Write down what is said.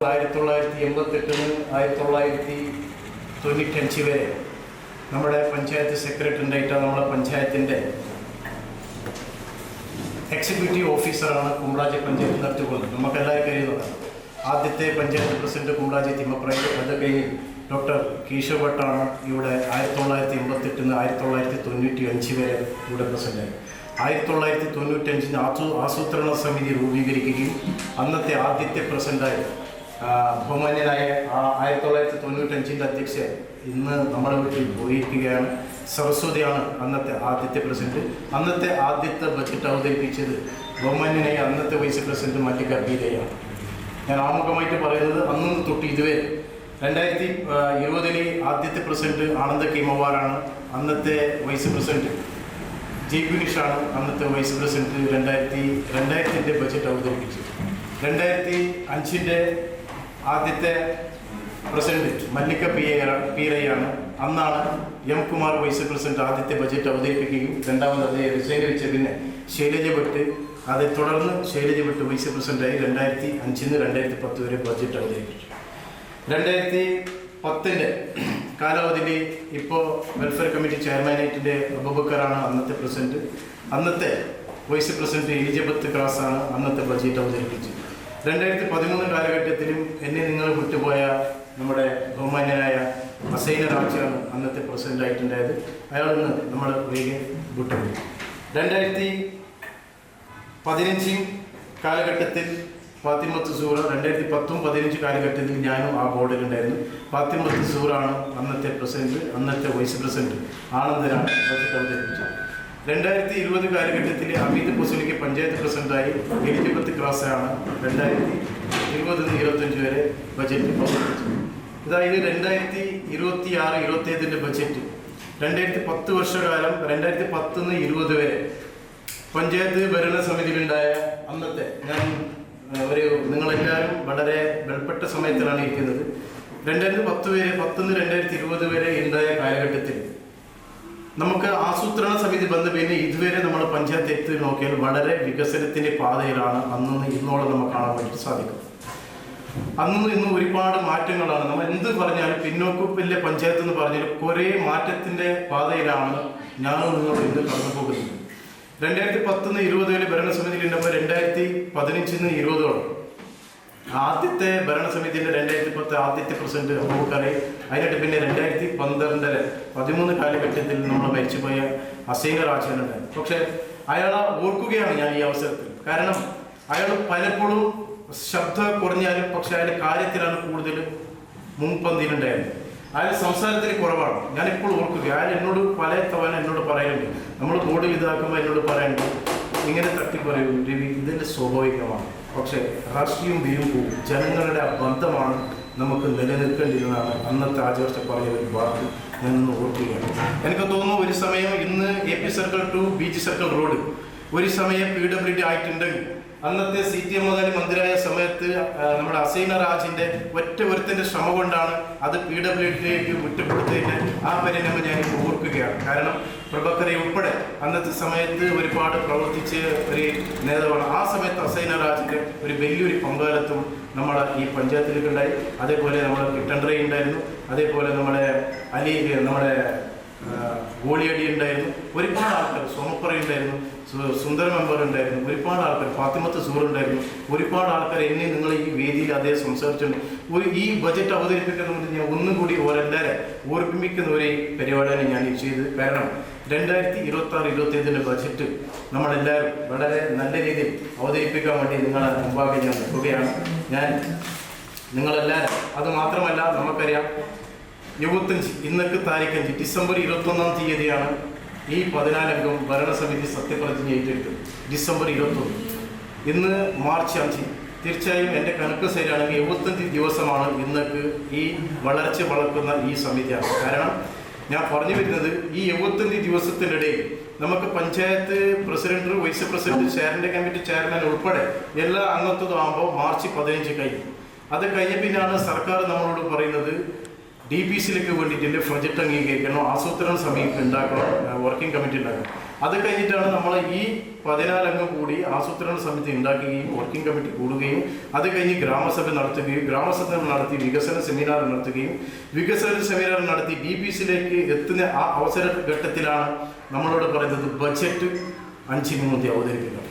1988 1995 വരെ നമ്മുടെ പഞ്ചായത്ത് സെക്രട്ടറിയായിട്ട് നമ്മുടെ പഞ്ചായത്തിൻ്റെ എക്സിക്യൂട്ടീവ് ഓഫീസറാണ് കുമ്പളാജി പഞ്ചായത്ത് നടത്തിക്കൊള്ളുന്നത്. നമുക്കെല്ലാവർക്കും അറിയുന്നതാണ്. ആദ്യത്തെ പഞ്ചായത്ത് പ്രസിഡന്റ് കുമ്പളാജി തിമ്മപ്രായ, അത് കഴിഞ്ഞ് ഡോക്ടർ കേശവ് ഭട്ടാണ് ഇവിടെ 1988 1995 വരെ ഇവിടെ പ്രസിഡന്റായി. 1995 ആസൂത്രണ സമിതി രൂപീകരിക്കുകയും അന്നത്തെ ആദ്യത്തെ പ്രസിഡന്റായി ബഹുമാന്യനായ 1995 അധ്യക്ഷൻ ഇന്ന് നമ്മുടെ വീട്ടിൽ പോയിരിക്കുകയാണ്. സരസ്വതിയാണ് അന്നത്തെ ആദ്യത്തെ പ്രസിഡന്റ്. അന്നത്തെ ആദ്യത്തെ ബജറ്റ് അവതരിപ്പിച്ചത് ബഹുമാന്യനായ അന്നത്തെ വൈസ് പ്രസിഡന്റ് മല്ലിക ബീരയാണ്. ഞാൻ ആമുഖമായിട്ട് പറയുന്നത് അന്ന് തൊട്ട് ഇതുവരെ 2020 ആദ്യത്തെ പ്രസിഡന്റ് ആനന്ദ കീമവാറാണ്. അന്നത്തെ വൈസ് പ്രസിഡന്റ് ജി ഗുനിഷാണ് അന്നത്തെ വൈസ് പ്രസിഡന്റ്. 2000 ബജറ്റ് അവതരിപ്പിച്ചു. 2005 ആദ്യത്തെ പ്രസിഡന്റ് മല്ലിക പീരയാണ്. അന്നാണ് എം കുമാർ വൈസ് പ്രസിഡന്റ് ആദ്യത്തെ ബജറ്റ് അവതരിപ്പിക്കുകയും രണ്ടാമത് അദ്ദേഹം റിസൈൻ വെച്ച പിന്നെ ശൈലജ ഭട്ട്, அதை തുടർന്ന് ശൈലജ ഭട്ട് വൈസ് പ്രസിഡന്റായി 2005 2010 വരെ ബജറ്റ് അവതരിപ്പിച്ചു. 2010 കാലാവധിയിൽ ഇപ്പോൾ വെൽഫെയർ കമ്മിറ്റി ചെയർമാനായിട്ടിൻ്റെ അബൂബക്കറാണ് അന്നത്തെ പ്രസിഡന്റ്. അന്നത്തെ വൈസ് പ്രസിഡന്റ് എലിജബത്ത് ക്രാസാണ് അന്നത്തെ ബജറ്റ് അവതരിപ്പിച്ചത്. 2013 കാലഘട്ടത്തിലും എന്നെ നിങ്ങൾ വിട്ടുപോയ നമ്മുടെ ബഹുമാന്യനായ ഹസൈന രാജാണ് അന്നത്തെ പ്രസിഡന്റ് ആയിട്ടുണ്ടായത്. അയാളൊന്ന് നമ്മൾ വേഗം വിട്ടുപോയി. 2015 കാലഘട്ടത്തിൽ ഫാത്തിമത്ത് സൂറ, 2010-15 കാലഘട്ടത്തിൽ ഞാനും ആ ബോർഡിലുണ്ടായിരുന്നു. ഫാത്തിമത്ത് സൂറാണ് അന്നത്തെ പ്രസിഡന്റ്. അന്നത്തെ വൈസ് പ്രസിഡന്റ് ആനന്ദനാണ് ബജറ്റ് അവതരിപ്പിച്ചത്. 2020 കാലഘട്ടത്തിൽ അമീത് പൊസുലിക്ക് പഞ്ചായത്ത് പ്രസിഡന്റായി എലിജബത്ത് ക്രാസാണ് 2020-25 വരെ ബജറ്റ് അവതരിപ്പിച്ചത്. അതായത് 2026-27 ബജറ്റ് 2010 വർഷകാലം 2010-20 വരെ പഞ്ചായത്ത് ഭരണസമിതിയിലുണ്ടായ അന്നത്തെ ഞാൻ നിങ്ങളെല്ലാവരും വളരെ ബലപ്പെട്ട സമയത്തിലാണ് ഇരിക്കുന്നത്. 2010-2020 വരെ ഉണ്ടായ കാലഘട്ടത്തിൽ നമുക്ക് ആസൂത്രണ സമിതി പിന്നെ ഇതുവരെ നമ്മൾ പഞ്ചായത്ത് എത്തി നോക്കിയാൽ വളരെ വികസനത്തിൻ്റെ പാതയിലാണ് അന്നും ഇന്നോളം നമുക്ക് കാണാൻ വേണ്ടി സാധിക്കും. അന്നും ഇന്നും ഒരുപാട് മാറ്റങ്ങളാണ്. നമ്മൾ എന്ത് പറഞ്ഞാലും പിന്നോക്കപ്പിലെ പഞ്ചായത്ത് എന്ന് പറഞ്ഞാൽ കുറേ മാറ്റത്തിൻ്റെ പാതയിലാണ് ഞാനും നിങ്ങളും ഇന്ന് കടന്നു പോകുന്നത്. 2010-20 വരെ ഭരണസമിതിയിൽ ഉണ്ടാകുമ്പോൾ 2015-20 ആദ്യത്തെ ഭരണസമിതിൻ്റെ 2010 ആദ്യത്തെ പ്രസിഡന്റ് അബൂബക്കറെ, അതിനായിട്ട് പിന്നെ 2013 കാലഘട്ടത്തിൽ നമ്മൾ മരിച്ചുപോയ ഹസൈന രാജാനുണ്ടായിരുന്നു. പക്ഷെ അയാളെ ഓർക്കുകയാണ് ഞാൻ ഈ അവസരത്തിൽ. കാരണം അയാൾ പലപ്പോഴും ശബ്ദം കുറഞ്ഞാലും പക്ഷെ അയാളുടെ കാര്യത്തിലാണ് കൂടുതൽ മുൻപന്തിയിലുണ്ടായിരുന്നത്. അയാൾ സംസാരത്തിൽ കുറവാണ്. ഞാനിപ്പോൾ ഓർക്കുക, അയാൾ എന്നോട് പല തവണ എന്നോട് പറയുന്നുണ്ട്, നമ്മൾ ബോർഡിൽ ഇതാക്കുമ്പോൾ എന്നോട് പറയുന്നുണ്ട്, ഇങ്ങനെ തട്ടി പറയൂ രവി, ഇതിൻ്റെ സ്വാഭാവികമാണ്. പക്ഷേ രാഷ്ട്രീയം വീഴുമ്പോൾ ജനങ്ങളുടെ ബന്ധമാണ് നമുക്ക് നിലനിൽക്കേണ്ടിയിരുന്നതാണ് അന്നത്തെ ആചാർച്ച പറഞ്ഞ ഒരു വാക്ക് ഞാനൊന്ന് ഓർക്കുകയാണ്. എനിക്ക് തോന്നുന്നു ഒരു സമയം ഇന്ന് AP circle to BG circle road ഒരു സമയം PWD ആയിട്ടുണ്ടെങ്കിൽ അന്നത്തെ CTM മുതലാളി മന്ത്രിയായ സമയത്ത് നമ്മുടെ ഹസൈന രാജിൻ്റെ ഒരുത്തൻ്റെ ശ്രമം കൊണ്ടാണ് അത് PWDയിലേക്ക് വിട്ടുകൊടുത്തതിൻ്റെ ആ പരിണാമം ഞാൻ ഓർക്കുകയാണ്. കാരണം പ്രഭക്കറെ ഉൾപ്പെടെ അന്നത്തെ സമയത്ത് ഒരുപാട് പ്രവർത്തിച്ച് ഒരു നേതാവാണ്. ആ സമയത്ത് ഹസൈന രാജിൻ്റെ ഒരു വലിയൊരു പങ്കാളിത്തം നമ്മുടെ ഈ പഞ്ചായത്തിലേക്കുണ്ടായി. അതേപോലെ നമ്മുടെ കിട്ടൻഡ്രൈ ഉണ്ടായിരുന്നു, അതേപോലെ നമ്മുടെ ഗോളിയടി ഉണ്ടായിരുന്നു, ഒരുപാട് ആൾക്കാർ, സോമപ്പുറ ഉണ്ടായിരുന്നു, സുന്ദര മെമ്പർ ഉണ്ടായിരുന്നു, ഒരുപാട് ആൾക്കാർ, ഫാത്തിമത്ത് സൂർ ഉണ്ടായിരുന്നു, ഒരുപാട് ആൾക്കാർ എന്നെ നിങ്ങൾ ഈ വേദിയിൽ അദ്ദേഹം സംസാരിച്ചിട്ടുണ്ട്. ഈ ബജറ്റ് അവതരിപ്പിക്കുന്നത് ഞാൻ ഒന്നും കൂടി എല്ലാവരെ ഓർമ്മിക്കുന്ന ഒരു പരിപാടിയാണ് ഞാൻ ചെയ്തത്. കാരണം 2026-27 ബജറ്റ് നമ്മളെല്ലാവരും വളരെ നല്ല രീതിയിൽ അവതരിപ്പിക്കാൻ വേണ്ടി നിങ്ങളെ മുമ്പാകെ ഞാൻ നിൽക്കുകയാണ്. ഞാൻ നിങ്ങളെല്ലാവരും, അത് മാത്രമല്ല നമുക്കറിയാം 25 ഇന്നൊക്കെ താരീഖ് 5 ഡിസംബർ 21 തീയതിയാണ് ഈ 14 അംഗം ഭരണസമിതി സത്യപ്രതിജ്ഞ ഏറ്റെടുത്തത്. ഡിസംബർ 21. ഇന്ന് മാർച്ച് 5. തീർച്ചയായും എൻ്റെ കണക്ക് ശരിയാണെങ്കിൽ 75 ദിവസമാണ് ഇന്നൊക്കെ ഈ വളർച്ച വളർത്തുന്ന ഈ സമിതിയാണ്. കാരണം ഞാൻ പറഞ്ഞു വരുന്നത് ഈ 75 ദിവസത്തിനിടയിൽ നമുക്ക് panchayat president, vice president, standing committee chairman ഉൾപ്പെടെ എല്ലാ അംഗത്വം ആകുമ്പോൾ മാർച്ച് 15 കഴിയും. അത് കഴിഞ്ഞ പിന്നാണ് സർക്കാർ നമ്മളോട് പറയുന്നത് DPCയിലേക്ക് വേണ്ടിയിട്ട് ബജറ്റ് അംഗീകരിക്കണം, ആസൂത്രണ സമിതി ഉണ്ടാക്കണം, വർക്കിംഗ് കമ്മിറ്റി ഉണ്ടാക്കണം. അത് കഴിഞ്ഞിട്ടാണ് നമ്മൾ ഈ 14 അംഗം കൂടി ആസൂത്രണ സമിതി ഉണ്ടാക്കുകയും വർക്കിംഗ് കമ്മിറ്റി കൂടുകയും അത് കഴിഞ്ഞ് ഗ്രാമസഭ നടത്തുകയും ഗ്രാമസഭ നടത്തി വികസന സെമിനാർ നടത്തുകയും വികസന സെമിനാർ നടത്തി DPCയിലേക്ക് എത്തുന്ന ആ അവസര ഘട്ടത്തിലാണ് നമ്മളോട് പറയുന്നത് ബഡ്ജറ്റ് 5 അവതരിപ്പിക്കണം.